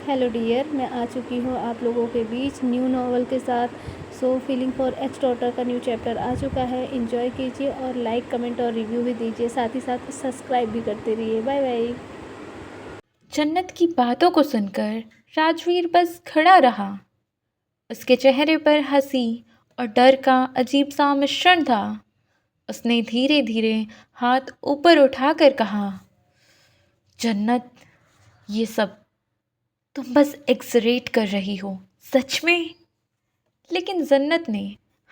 Hello dear, मैं आ चुकी हूँ आप लोगों के बीच न्यू नॉवल के साथ। So feeling for x daughter का न्यू चैप्टर आ चुका है। एंजॉय कीजिए और लाइक, कमेंट और रिव्यू भी दीजिए, साथ ही साथ सब्सक्राइब भी करते रहिए। Bye bye. जन्नत की बातों को सुनकर राजवीर बस खड़ा रहा। उसके चेहरे पर हंसी और डर का अजीब सा मिश्रण था। उसने धीरे धीरे हाथ ऊपर उठाकर कहा, जन्नत, ये सब तुम बस एक्सरेट कर रही हो, सच में। लेकिन जन्नत ने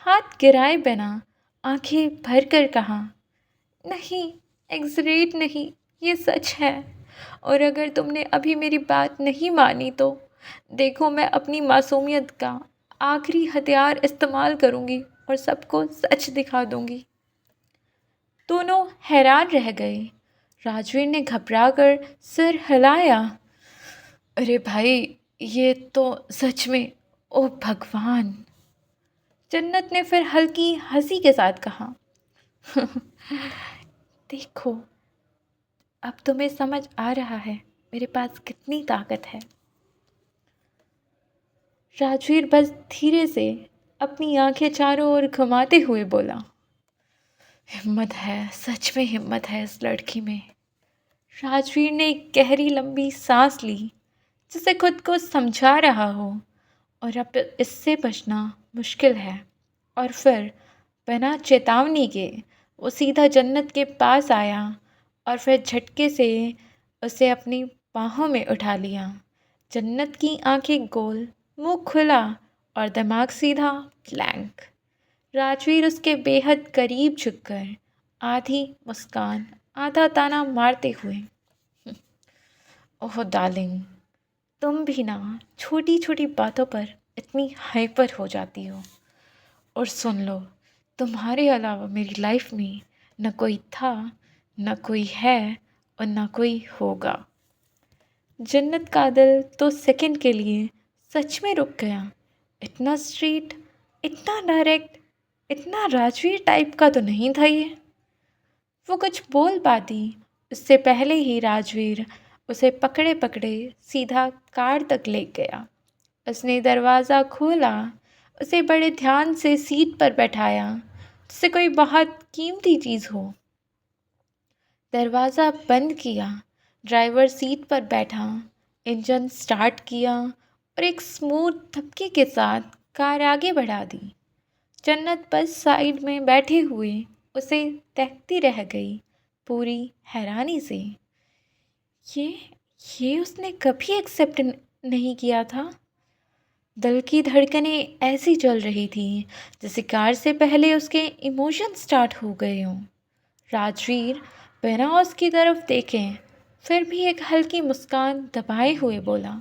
हाथ गिराए बिना आंखें भर कर कहा, नहीं, एक्सरेट नहीं, ये सच है। और अगर तुमने अभी मेरी बात नहीं मानी तो देखो, मैं अपनी मासूमियत का आखिरी हथियार इस्तेमाल करूंगी और सबको सच दिखा दूंगी। दोनों हैरान रह गए। राजवीर ने घबराकर सिर हिलाया। अरे भाई, ये तो सच में, ओ भगवान। जन्नत ने फिर हल्की हंसी के साथ कहा, देखो, अब तुम्हें समझ आ रहा है मेरे पास कितनी ताकत है। राजवीर बस धीरे से अपनी आंखें चारों ओर घुमाते हुए बोला, हिम्मत है, सच में हिम्मत है इस लड़की में। राजवीर ने एक गहरी लंबी सांस ली, जिसे खुद को समझा रहा हो और अब इससे बचना मुश्किल है। और फिर बिना चेतावनी के वो सीधा जन्नत के पास आया और फिर झटके से उसे अपनी बाहों में उठा लिया। जन्नत की आंखें गोल, मुंह खुला और दिमाग सीधा ब्लैंक। राजवीर उसके बेहद करीब झुककर आधी मुस्कान आधा ताना मारते हुए, ओह डार्लिंग, तुम भी ना छोटी छोटी बातों पर इतनी हाइपर हो जाती हो। और सुन लो, तुम्हारे अलावा मेरी लाइफ में न कोई था, न कोई है और न कोई होगा। जन्नत का दिल तो सेकंड के लिए सच में रुक गया। इतना स्ट्रीट, इतना डायरेक्ट, इतना राजवीर टाइप का तो नहीं था ये। वो कुछ बोल पाती उससे पहले ही राजवीर उसे पकड़े पकड़े सीधा कार तक ले गया। उसने दरवाज़ा खोला, उसे बड़े ध्यान से सीट पर बैठाया जैसे कोई बहुत कीमती चीज़ हो। दरवाज़ा बंद किया, ड्राइवर सीट पर बैठा, इंजन स्टार्ट किया और एक स्मूथ धक्के के साथ कार आगे बढ़ा दी। जन्नत बस साइड में बैठे हुए उसे देखती रह गई, पूरी हैरानी से। ये ये उसने कभी एक्सेप्ट नहीं किया था। दिल की धड़कनें ऐसी चल रही थी जैसे कार से पहले उसके इमोशन स्टार्ट हो गए हों। राजवीर बिना उसकी तरफ देखे फिर भी एक हल्की मुस्कान दबाए हुए बोला,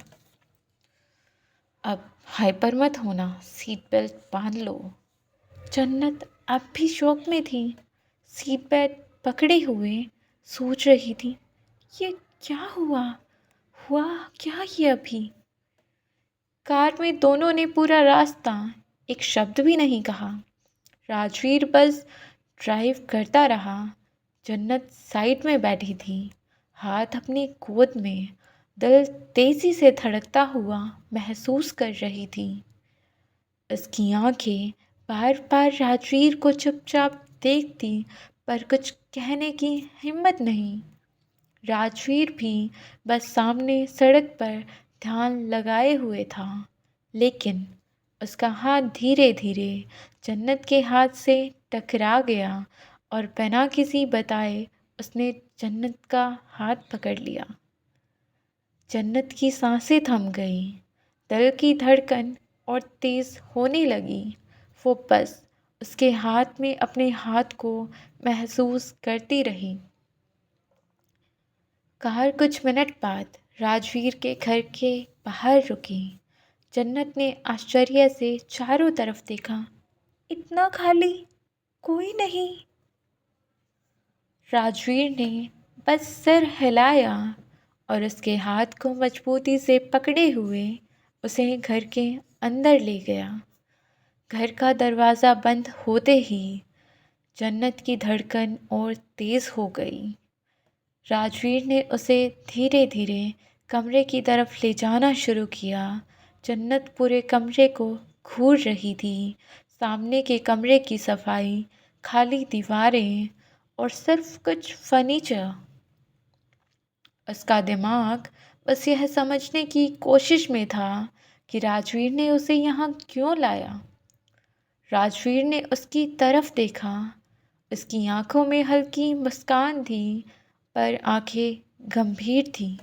अब हाइपर मत होना, सीट बेल्ट बांध लो। जन्नत अब भी शौक में थी, सीट बेल्ट पकड़े हुए सोच रही थी, ये क्या हुआ हुआ क्या ये अभी। कार में दोनों ने पूरा रास्ता एक शब्द भी नहीं कहा। राजवीर बस ड्राइव करता रहा। जन्नत साइड में बैठी थी, हाथ अपनी गोद में, दिल तेजी से धड़कता हुआ महसूस कर रही थी। उसकी आंखें बार बार राजवीर को चुपचाप देखती, पर कुछ कहने की हिम्मत नहीं। राजवीर भी बस सामने सड़क पर ध्यान लगाए हुए था, लेकिन उसका हाथ धीरे धीरे जन्नत के हाथ से टकरा गया और बिना किसी बताए उसने जन्नत का हाथ पकड़ लिया। जन्नत की सांसें थम गई, दिल की धड़कन और तेज़ होने लगी। वो बस उसके हाथ में अपने हाथ को महसूस करती रही। कार कुछ मिनट बाद राजवीर के घर के बाहर रुकी। जन्नत ने आश्चर्य से चारों तरफ देखा, इतना खाली, कोई नहीं। राजवीर ने बस सिर हिलाया और उसके हाथ को मजबूती से पकड़े हुए उसे घर के अंदर ले गया। घर का दरवाज़ा बंद होते ही जन्नत की धड़कन और तेज़ हो गई। राजवीर ने उसे धीरे धीरे कमरे की तरफ ले जाना शुरू किया। जन्नत पूरे कमरे को घूर रही थी। सामने के कमरे की सफाई, खाली दीवारें और सिर्फ कुछ फर्नीचर। उसका दिमाग बस यह समझने की कोशिश में था कि राजवीर ने उसे यहाँ क्यों लाया। राजवीर ने उसकी तरफ देखा। उसकी आंखों में हल्की मुस्कान थी, पर आंखें गंभीर थीं।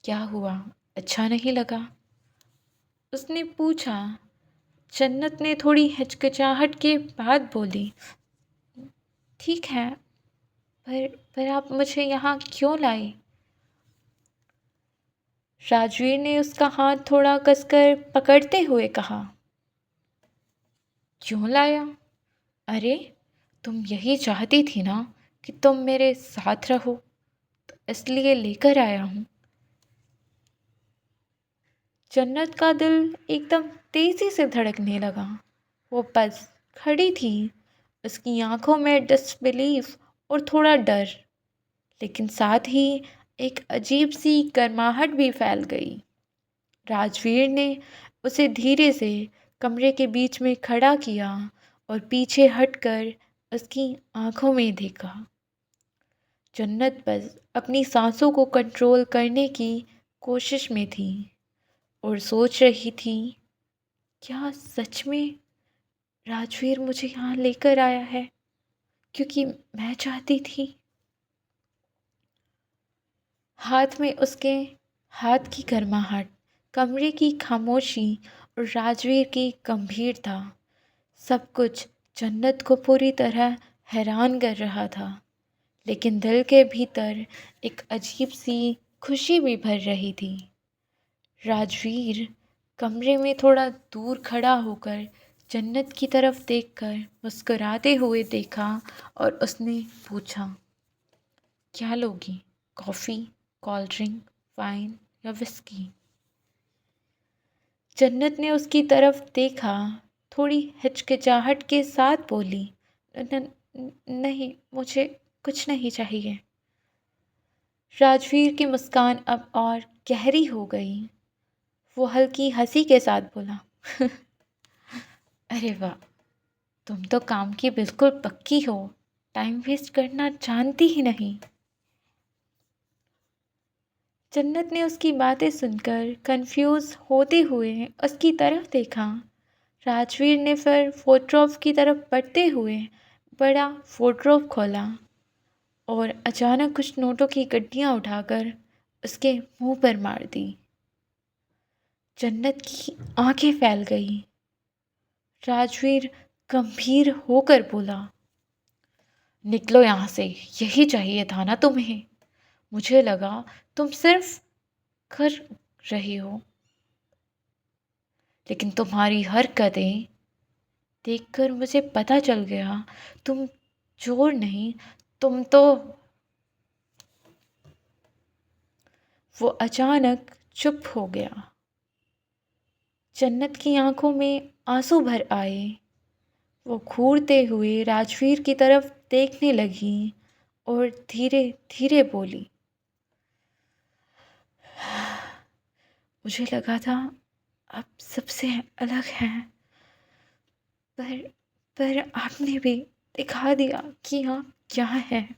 क्या हुआ, अच्छा नहीं लगा? उसने पूछा। जन्नत ने थोड़ी हिचकिचाहट के बाद बोली, ठीक है, पर आप मुझे यहाँ क्यों लाए? राजवीर ने उसका हाथ थोड़ा कसकर पकड़ते हुए कहा, क्यों लाया? अरे, तुम यही चाहती थी ना कि तुम मेरे साथ रहो, तो इसलिए लेकर आया हूँ। जन्नत का दिल एकदम तेजी से धड़कने लगा। वो बस खड़ी थी, उसकी आंखों में डिसबिलीफ और थोड़ा डर, लेकिन साथ ही एक अजीब सी गर्माहट भी फैल गई। राजवीर ने उसे धीरे से कमरे के बीच में खड़ा किया और पीछे हटकर उसकी आंखों में देखा। जन्नत बस अपनी सांसों को कंट्रोल करने की कोशिश में थी और सोच रही थी, क्या सच में राजवीर मुझे यहाँ लेकर आया है क्योंकि मैं चाहती थी? हाथ में उसके हाथ की गर्माहट, कमरे की खामोशी और राजवीर की गंभीरता, सब कुछ जन्नत को पूरी तरह हैरान कर रहा था। लेकिन दिल के भीतर एक अजीब सी खुशी भी भर रही थी। राजवीर कमरे में थोड़ा दूर खड़ा होकर जन्नत की तरफ देखकर मुस्कुराते हुए देखा और उसने पूछा, क्या लोगी, कॉफ़ी, कोल्ड ड्रिंक, वाइन या विस्की? जन्नत ने उसकी तरफ देखा, थोड़ी हिचकिचाहट के साथ बोली, नहीं, मुझे कुछ नहीं चाहिए। राजवीर की मुस्कान अब और गहरी हो गई। वो हल्की हंसी के साथ बोला, अरे वाह, तुम तो काम की बिल्कुल पक्की हो, टाइम वेस्ट करना जानती ही नहीं। जन्नत ने उसकी बातें सुनकर कंफ्यूज होते हुए उसकी तरफ देखा। राजवीर ने फिर फोटोग्राफ की तरफ बढ़ते हुए बड़ा फोटोग्राफ खोला और अचानक कुछ नोटों की गड्डियाँ उठाकर उसके मुंह पर मार दी। जन्नत की आंखें फैल गई। राजवीर गंभीर होकर बोला, निकलो यहाँ से, यही चाहिए था ना तुम्हें? मुझे लगा तुम सिर्फ कर रही हो, लेकिन तुम्हारी हरकतें देखकर मुझे पता चल गया तुम चोर नहीं, तुम तो। वो अचानक चुप हो गया। जन्नत की आंखों में आंसू भर आए। वो घूरते हुए राजवीर की तरफ देखने लगी और धीरे धीरे बोली, मुझे लगा था आप सबसे अलग हैं, पर पर आपने भी दिखा दिया कि आप क्या हैं।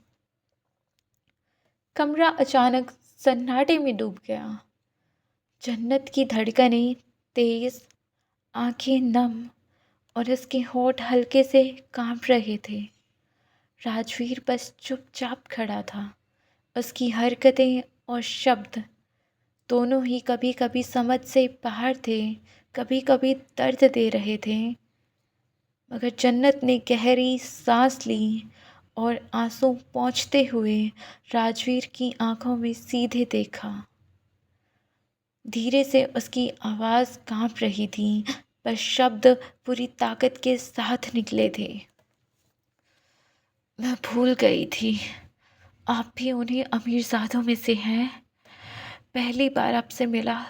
कमरा अचानक सन्नाटे में डूब गया। जन्नत की धड़कनें तेज, आंखें नम और उसके होंठ हल्के से कांप रहे थे। राजवीर बस चुपचाप खड़ा था। उसकी हरकतें और शब्द दोनों ही कभी कभी समझ से बाहर थे, कभी कभी दर्द दे रहे थे। मगर जन्नत ने गहरी सांस ली और आंसू पोंछते हुए राजवीर की आंखों में सीधे देखा। धीरे से उसकी आवाज़ कांप रही थी, पर शब्द पूरी ताकत के साथ निकले थे। मैं भूल गई थी, आप भी उन्हीं अमीरजादों में से हैं। पहली बार आपसे मिला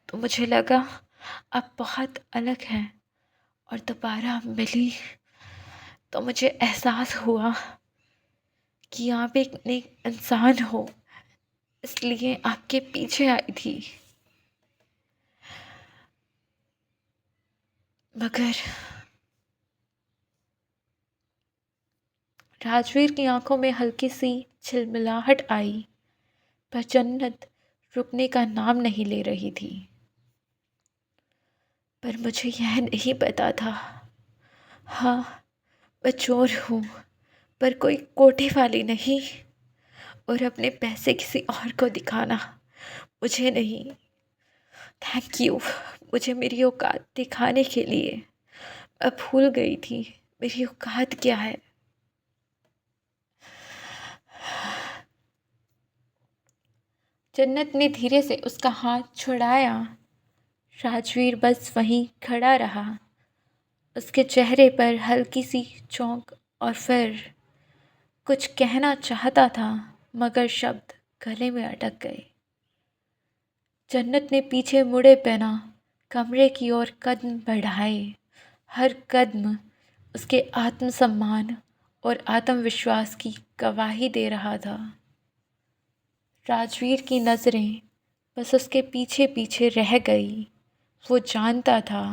तो मुझे लगा आप बहुत अलग हैं, और दोबारा मिली तो मुझे एहसास हुआ कि आप एक नेक इंसान हो। इसलिए आपके पीछे आई थी। मगर राजवीर की आंखों में हल्की सी झिलमिलाहट आई, पर जन्नत रुकने का नाम नहीं ले रही थी। पर मुझे यह नहीं पता था। हाँ, मैं चोर हूँ, पर कोई कोठे वाली नहीं। और अपने पैसे किसी और को दिखाना मुझे नहीं। थैंक यू मुझे मेरी औकात दिखाने के लिए। मैं भूल गई थी मेरी औकात क्या है। जन्नत ने धीरे से उसका हाथ छुड़ाया। राजवीर बस वहीं खड़ा रहा। उसके चेहरे पर हल्की सी चौंक, और फिर कुछ कहना चाहता था मगर शब्द गले में अटक गए। जन्नत ने पीछे मुड़े बिना कमरे की ओर कदम बढ़ाए। हर कदम उसके आत्मसम्मान और आत्मविश्वास की गवाही दे रहा था। राजवीर की नज़रें बस उसके पीछे पीछे रह गई। वो जानता था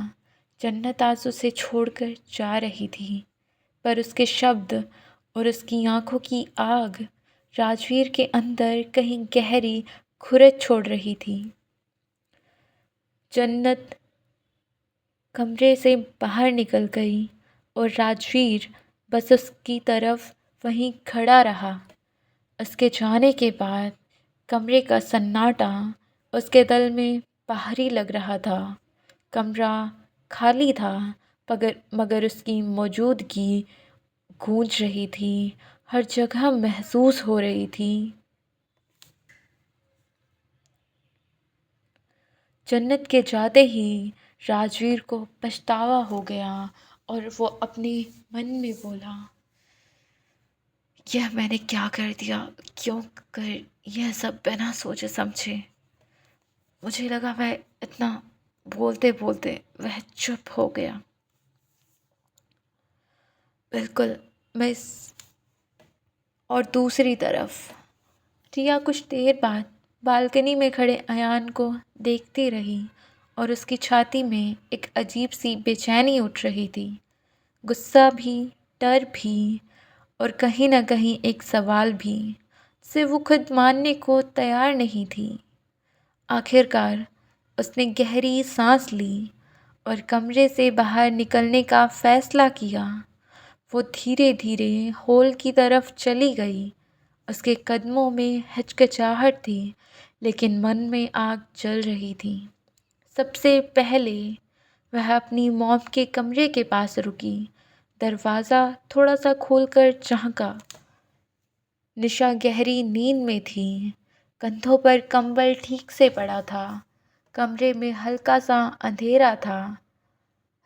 जन्नत आज उसे छोड़कर जा रही थी, पर उसके शब्द और उसकी आंखों की आग राजवीर के अंदर कहीं गहरी खुरच छोड़ रही थी। जन्नत कमरे से बाहर निकल गई और राजवीर बस उसकी तरफ वहीं खड़ा रहा। उसके जाने के बाद कमरे का सन्नाटा उसके दिल में बाहरी लग रहा था। कमरा खाली था, मगर उसकी मौजूदगी गूंज रही थी, हर जगह महसूस हो रही थी। जन्नत के जाते ही राजवीर को पछतावा हो गया और वो अपने मन में बोला, यह मैंने क्या कर दिया, क्यों कर यह सब बिना सोचे समझे। मुझे लगा वह इतना बोलते बोलते वह चुप हो गया। बिल्कुल मैं इस और दूसरी तरफ रिया कुछ देर बाद बालकनी में खड़े अयान को देखती रही और उसकी छाती में एक अजीब सी बेचैनी उठ रही थी। गुस्सा भी, डर भी, और कहीं ना कहीं एक सवाल भी, से वो खुद मानने को तैयार नहीं थी। आखिरकार उसने गहरी सांस ली और कमरे से बाहर निकलने का फैसला किया। वो धीरे धीरे हॉल की तरफ चली गई। उसके कदमों में हिचकिचाहट थी, लेकिन मन में आग जल रही थी। सबसे पहले वह अपनी मॉम के कमरे के पास रुकी। दरवाज़ा थोड़ा सा खोलकर झांका। निशा गहरी नींद में थी। कंधों पर कंबल ठीक से पड़ा था। कमरे में हल्का सा अंधेरा था।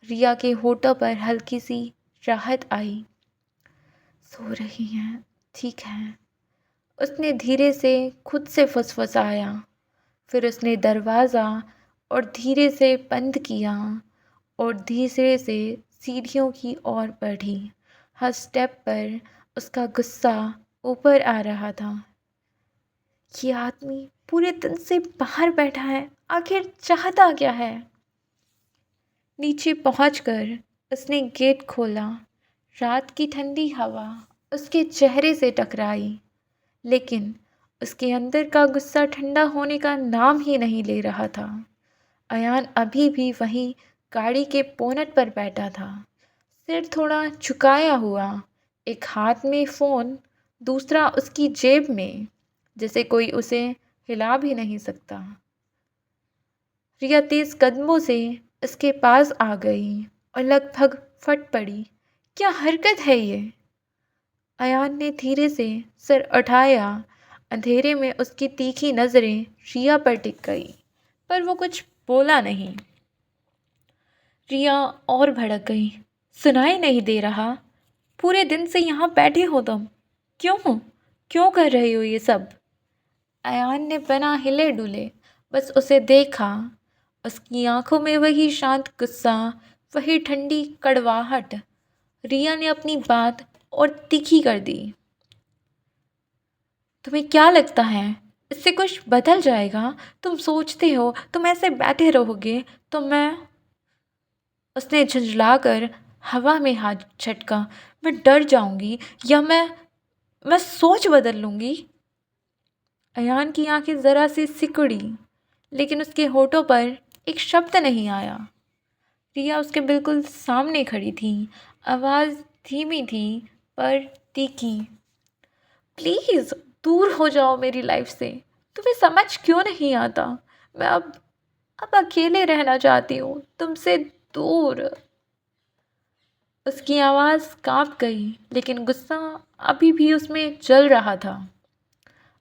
रिया के होठों पर हल्की सी राहत आई। सो रही हैं, ठीक है, उसने धीरे से खुद से फुसफुसाया। फिर उसने दरवाज़ा और धीरे से बंद किया और धीरे से सीढ़ियों की ओर बढ़ी। हर स्टेप पर उसका गुस्सा ऊपर आ रहा था। ये आदमी पूरे दिन से बाहर बैठा है, आखिर चाहता क्या है। नीचे पहुंचकर उसने गेट खोला। रात की ठंडी हवा उसके चेहरे से टकराई, लेकिन उसके अंदर का गुस्सा ठंडा होने का नाम ही नहीं ले रहा था। अयान अभी भी वहीं गाड़ी के बोनट पर बैठा था, सिर थोड़ा झुकाया हुआ, एक हाथ में फ़ोन, दूसरा उसकी जेब में, जैसे कोई उसे हिला भी नहीं सकता। रिया तेज़ कदमों से उसके पास आ गई और लगभग फट पड़ी। क्या हरकत है ये? अयान ने धीरे से सिर उठाया। अंधेरे में उसकी तीखी नज़रें रिया पर टिक गई, पर वो कुछ बोला नहीं। रिया और भड़क गई। सुनाई नहीं दे रहा? पूरे दिन से यहाँ बैठे हो तुम, क्यों क्यों कर रहे हो ये सब? अयान ने बिना हिले डुले बस उसे देखा। उसकी आंखों में वही शांत गुस्सा, वही ठंडी कड़वाहट। रिया ने अपनी बात और तीखी कर दी। तुम्हें क्या लगता है इससे कुछ बदल जाएगा? तुम सोचते हो तुम ऐसे बैठे रहोगे तो मैं। उसने झुंझलाकर हवा में हाथ झटका। मैं डर जाऊंगी या मैं सोच बदल लूंगी। अयान की आंखें जरा सी सिकुड़ी, लेकिन उसके होठों पर एक शब्द नहीं आया। रिया उसके बिल्कुल सामने खड़ी थी। आवाज़ धीमी थी पर तीखी। प्लीज़ दूर हो जाओ मेरी लाइफ से। तुम्हें समझ क्यों नहीं आता? मैं अब अकेले रहना चाहती हूँ तुमसे दूर। उसकी आवाज़ कांप गई, लेकिन गुस्सा अभी भी उसमें जल रहा था।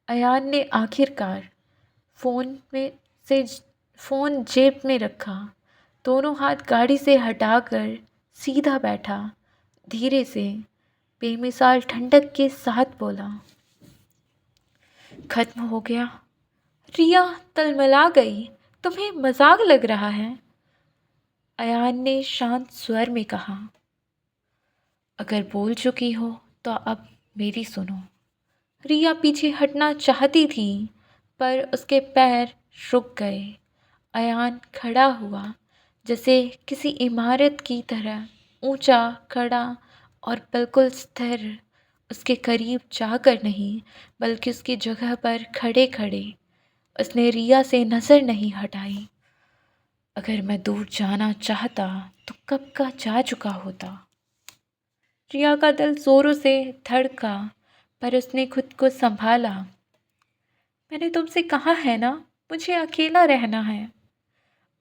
अयान ने आखिरकार फ़ोन में से फ़ोन जेब में रखा, दोनों हाथ गाड़ी से हटाकर सीधा बैठा, धीरे से बेमिसाल ठंडक के साथ बोला, खत्म हो गया। रिया तलमला गई। तुम्हें मजाक लग रहा है? अयान ने शांत स्वर में कहा। अगर बोल चुकी हो तो अब मेरी सुनो। रिया पीछे हटना चाहती थी, पर उसके पैर रुक गए। अयान खड़ा हुआ, जैसे किसी इमारत की तरह, ऊंचा, खड़ा और बिल्कुल स्थिर। उसके करीब जाकर नहीं, बल्कि उसकी जगह पर खड़े खड़े उसने रिया से नज़र नहीं हटाई। अगर मैं दूर जाना चाहता तो कब का जा चुका होता। रिया का दिल जोरों से धड़का, पर उसने खुद को संभाला। मैंने तुमसे कहा है ना, मुझे अकेला रहना है।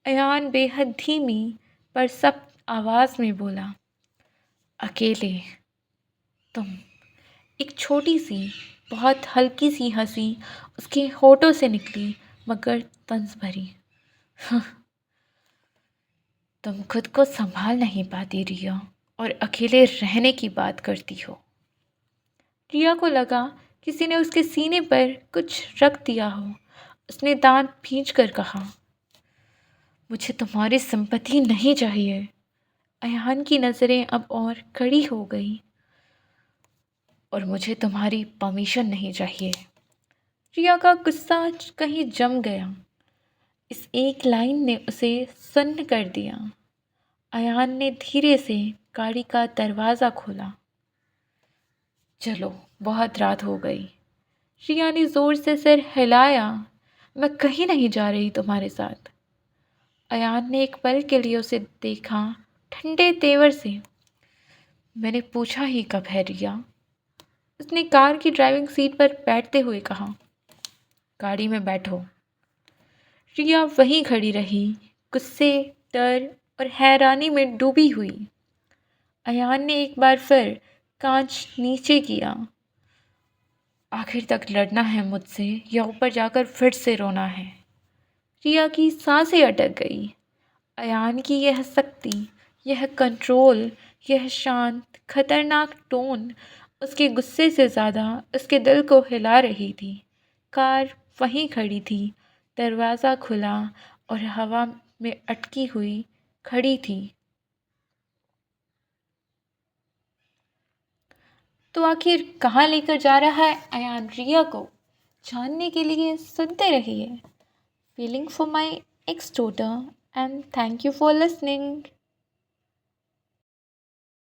अयान बेहद धीमी पर सख्त आवाज़ में बोला। अकेले? तुम? एक छोटी सी, बहुत हल्की सी हंसी उसके होठों से निकली, मगर तंज भरी। तुम खुद को संभाल नहीं पाती रिया, और अकेले रहने की बात करती हो। रिया को लगा किसी ने उसके सीने पर कुछ रख दिया हो। उसने दांत भींच कर कहा, मुझे तुम्हारी सिंपैथी नहीं चाहिए। अयान की नज़रें अब और कड़ी हो गई। और मुझे तुम्हारी परमिशन नहीं चाहिए। रिया का गुस्सा कहीं जम गया। इस एक लाइन ने उसे सन्न कर दिया। अयान ने धीरे से गाड़ी का दरवाज़ा खोला। चलो, बहुत रात हो गई। रिया ने ज़ोर से सिर हिलाया। मैं कहीं नहीं जा रही तुम्हारे साथ। अयान ने एक पल के लिए उसे देखा, ठंडे तेवर से। मैंने पूछा ही कब है रिया? उसने कार की ड्राइविंग सीट पर बैठते हुए कहा। गाड़ी में बैठो। रिया वहीं खड़ी रही, गुस्से, डर और हैरानी में डूबी हुई। अयान ने एक बार फिर कांच नीचे किया। आखिर तक लड़ना है मुझसे या ऊपर जाकर फिर से रोना है? रिया की सांसें अटक गई। अयान की यह सख्ती, यह कंट्रोल, यह शांत खतरनाक टोन उसके गुस्से से ज़्यादा उसके दिल को हिला रही थी। कार वहीं खड़ी थी, दरवाज़ा खुला और हवा में अटकी हुई खड़ी थी। तो आखिर कहाँ लेकर जा रहा है अयान रिया को? जानने के लिए सुनते रहिए feeling for my x daughter, and thank you for listening.